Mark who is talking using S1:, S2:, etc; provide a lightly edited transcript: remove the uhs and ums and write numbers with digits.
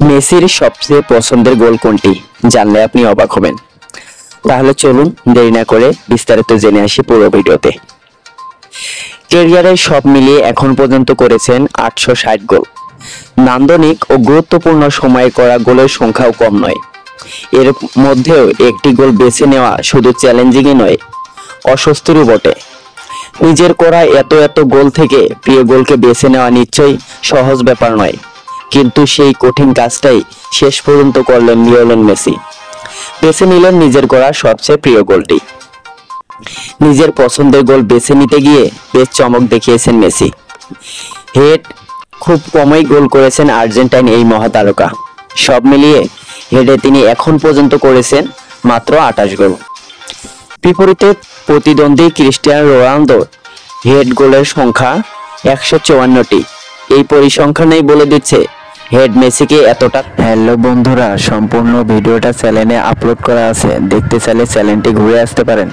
S1: মেসির সবচেয়ে পছন্দের গোল কোনটি জানলে আপনি অবাক হবেন। তাহলে চলুন দেরি না করে বিস্তারিত জেনে আসি পুরো ভিডিওতে। ক্যারিয়ারে সব মিলিয়ে এখন পর্যন্ত করেছেন 860 গোল। নান্দনিক ও গুরুত্বপূর্ণ সময়ে করা গোলের সংখ্যাও কম নয়। এর মধ্যেও একটি গোল বেছে নেওয়া শুধু চ্যালেঞ্জিংই নয়, অস্বস্তিরও বটে। নিজের করা এত গোল থেকে প্রিয় গোলকে বেছে নেওয়া নিশ্চয়ই সহজ ব্যাপার নয়, কিন্তু সেই কঠিন কাজটাই শেষ পর্যন্ত করলেন লিওনেল মেসি। বেছে নিলেন নিজের করা সবচেয়ে প্রিয় গোলটি। নিজের পছন্দের গোল বেছে নিতে গিয়ে বেশ চমক দেখিয়েছেন মেসি। হেড খুব কমই গোল করেছেন আর্জেন্টাইন এই মহাতারকা। সব মিলিয়ে হেডে তিনি এখন পর্যন্ত করেছেন মাত্র 28 গোল। বিপরীতে প্রতিদ্বন্দ্বী ক্রিস্টিয়ানো রোনালদোর হেড গোলের সংখ্যা 154টি। এই পরিসংখ্যানই বলে দিচ্ছে হেড মেসিকে এতটা। হ্যালো বন্ধুরা, সম্পূর্ণ ভিডিওটা চ্যানেলে আপলোড করা আছে, দেখতে চাইলে চ্যানেলটি ঘুরে আসতে পারেন।